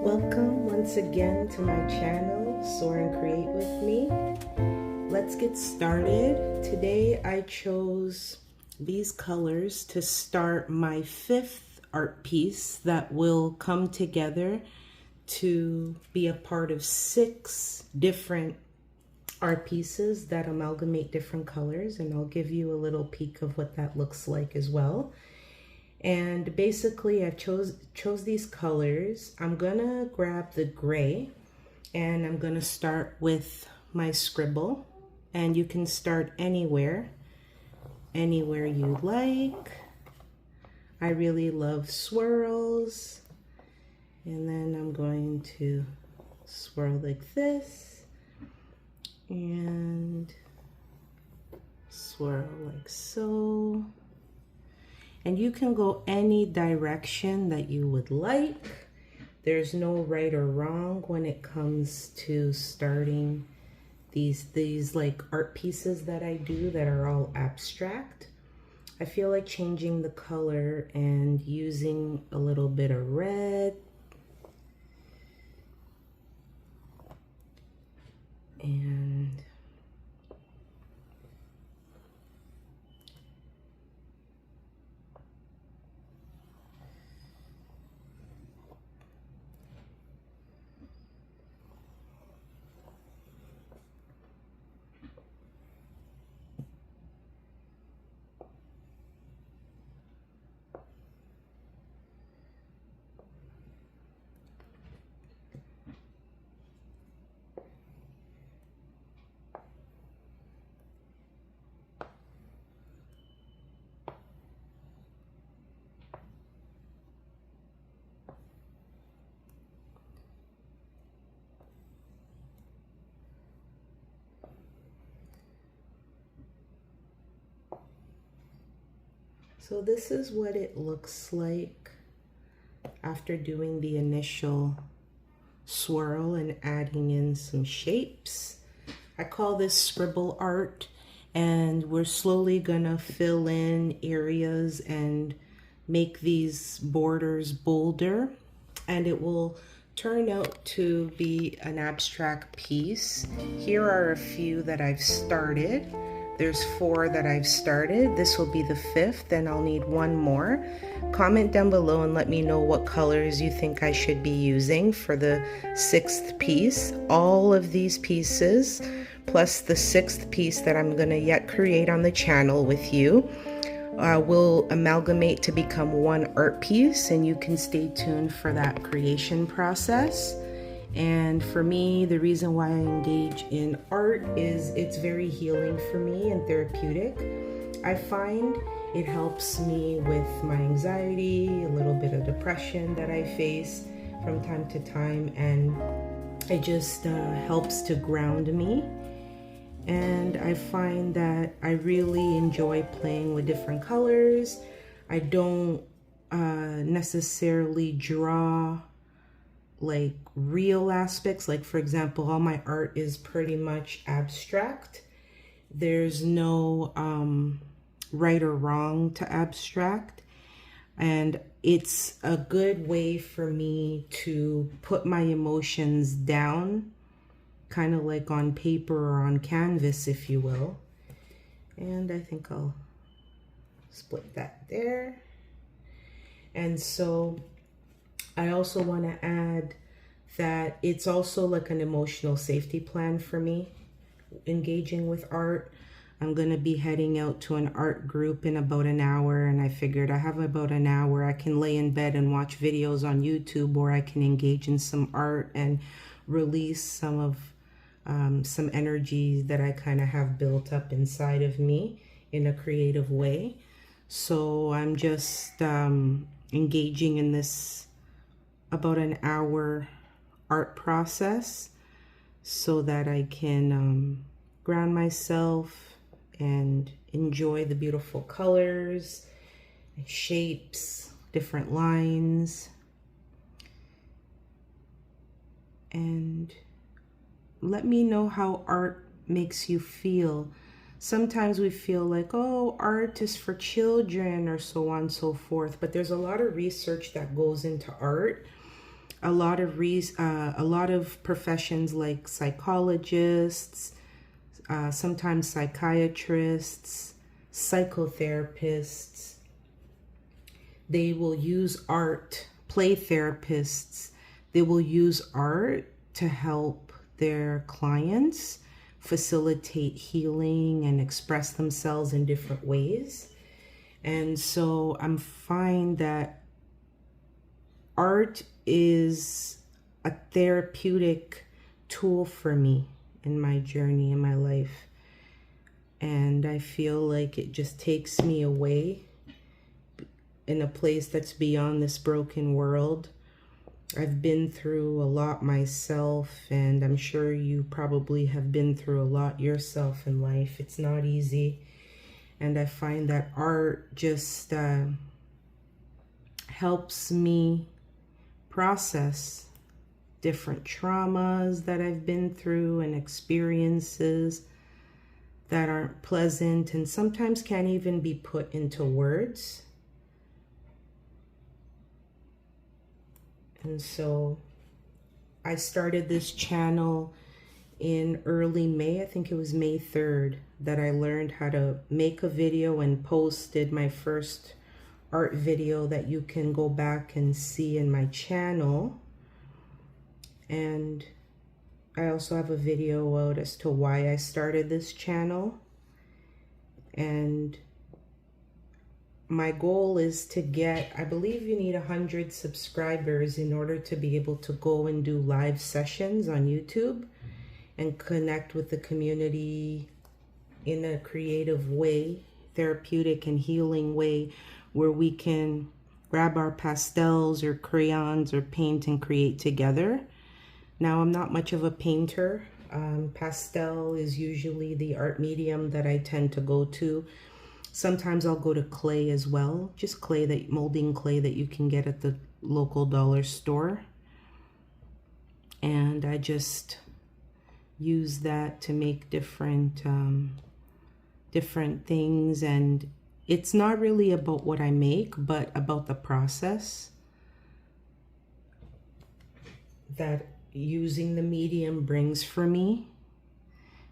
Welcome once again to my channel, Soar and Create with me. Let's get started. Today I chose these colors to start my 5th art piece that will come together to be a part of 6 different art pieces that amalgamate different colors, and I'll give you a little peek of what that looks like as well. And basically I chose these colors. I'm gonna grab the gray and I'm gonna start with my scribble, and you can start anywhere you like. I really love swirls, and then I'm going to swirl like this and swirl like so. And you can go any direction that you would like. There's no right or wrong when it comes to starting these like art pieces that I do that are all abstract. I feel like changing the color and using a little bit of red and so this is what it looks like after doing the initial swirl and adding in some shapes. I call this scribble art, and we're slowly gonna fill in areas and make these borders bolder, and it will turn out to be an abstract piece. Here are a few that I've started. There's 4 that I've started. This will be the 5th, and I'll need 1 more. Comment down below and let me know what colors you think I should be using for the 6th piece. All of these pieces, plus the 6th piece that I'm gonna yet create on the channel with you, will amalgamate to become one art piece, and you can stay tuned for that creation process. And for me, the reason why I engage in art is it's very healing for me and therapeutic. I find it helps me with my anxiety, a little bit of depression that I face from time to time, and it just helps to ground me. And I find that I really enjoy playing with different colors. I don't necessarily draw like real aspects. Like, for example, all my art is pretty much abstract. There's no right or wrong to abstract, and it's a good way for me to put my emotions down, kind of like on paper or on canvas, if you will. And I think I'll split that there. And so I also want to add that it's also like an emotional safety plan for me, engaging with art. I'm going to be heading out to an art group in about an hour, and I figured I have about an hour. I can lay in bed and watch videos on YouTube, or I can engage in some art and release some of some energy that I kind of have built up inside of me in a creative way. So I'm just engaging in this about an hour art process so that I can ground myself and enjoy the beautiful colors and shapes, different lines. And let me know how art makes you feel. Sometimes we feel like, oh, art is for children or so on and so forth. But there's a lot of research that goes into art. A lot of professions like psychologists, sometimes psychiatrists, psychotherapists, they will use art. Play therapists, they will use art to help their clients facilitate healing and express themselves in different ways. And so I'm finding that art is a therapeutic tool for me in my journey in my life. And I feel like it just takes me away in a place that's beyond this broken world. I've been through a lot myself, and I'm sure you probably have been through a lot yourself in life. It's not easy. And I find that art just helps me process different traumas that I've been through and experiences that aren't pleasant and sometimes can't even be put into words. And so I started this channel in early May. I think it was May 3rd that I learned how to make a video and posted my first art video that you can go back and see in my channel. And I also have a video out as to why I started this channel. And my goal is to get, I believe you need 100 subscribers in order to be able to go and do live sessions on YouTube and connect with the community in a creative way, therapeutic and healing way, where we can grab our pastels or crayons or paint and create together. Now, I'm not much of a painter. Pastel is usually the art medium that I tend to go to. Sometimes I'll go to clay as well, just clay, molding clay that you can get at the local dollar store. And I just use that to make different things. And it's not really about what I make, but about the process that using the medium brings for me.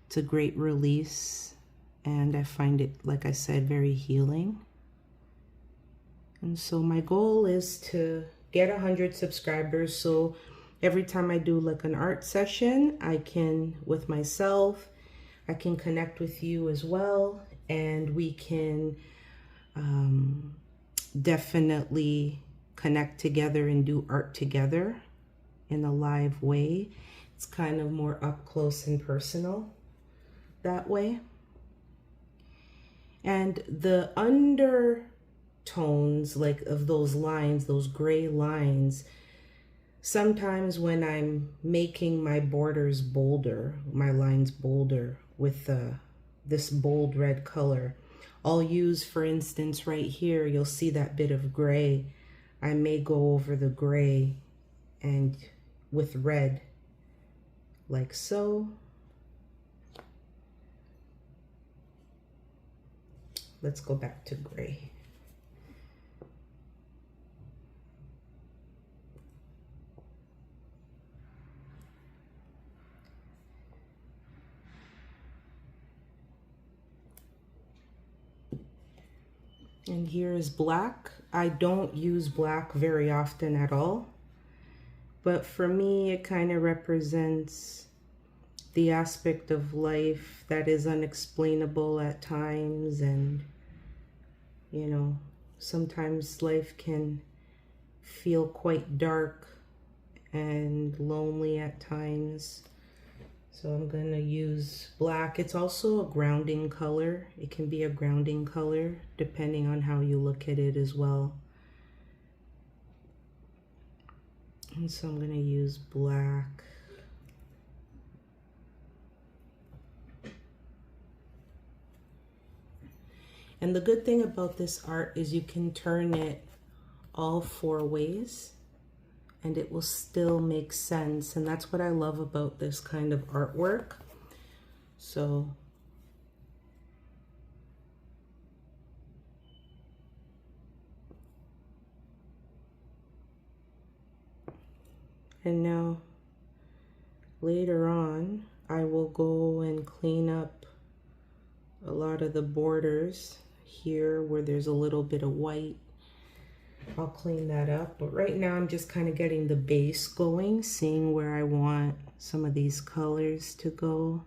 It's a great release. And I find it, like I said, very healing. And so my goal is to get 100 subscribers. So every time I do like an art session, I can, with myself, I can connect with you as well. And we can definitely connect together and do art together in a live way. It's kind of more up close and personal that way. And the undertones, like of those lines, those gray lines, sometimes when I'm making my borders bolder, my lines bolder with this bold red color, I'll use, for instance, right here, you'll see that bit of gray. I may go over the gray and with red, like so. Let's go back to gray. And here is black. I don't use black very often at all, but for me, it kind of represents the aspect of life that is unexplainable at times. And, you know, sometimes life can feel quite dark and lonely at times. So I'm going to use black. It's also a grounding color. It can be a grounding color depending on how you look at it as well. And so I'm going to use black. And the good thing about this art is you can turn it all 4 ways and it will still make sense. And that's what I love about this kind of artwork. So and now later on I will go and clean up a lot of the borders here where there's a little bit of white. I'll clean that up, but right now I'm just kind of getting the base going, seeing where I want some of these colors to go,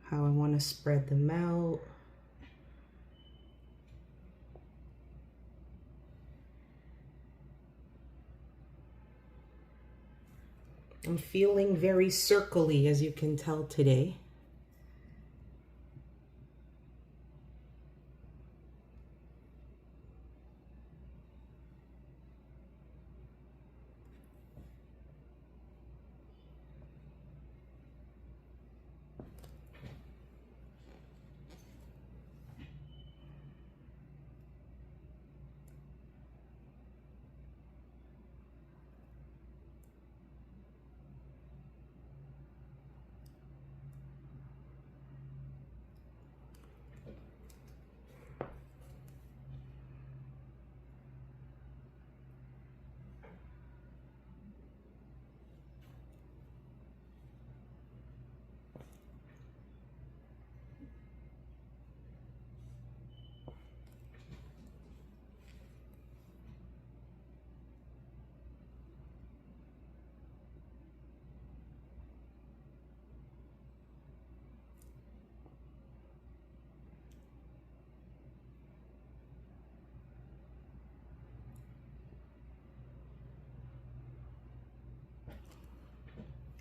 how I want to spread them out. I'm feeling very circle-y, as you can tell today.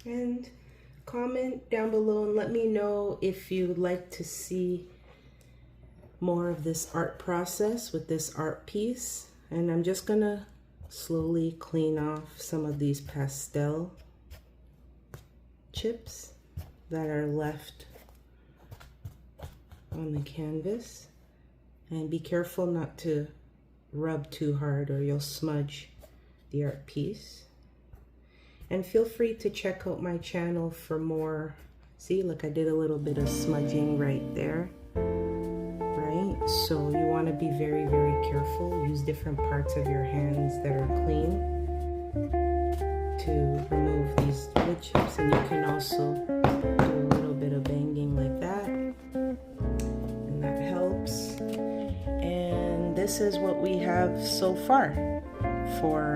And comment down below and let me know if you'd like to see more of this art process with this art piece. And I'm just gonna slowly clean off some of these pastel chips that are left on the canvas. And be careful not to rub too hard or you'll smudge the art piece. And feel free to check out my channel for more. See, look, I did a little bit of smudging right there, right? So you want to be very, very careful. Use different parts of your hands that are clean to remove these wood chips. And you can also do a little bit of banging like that, and that helps. And this is what we have so far for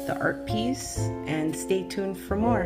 the art piece, and stay tuned for more.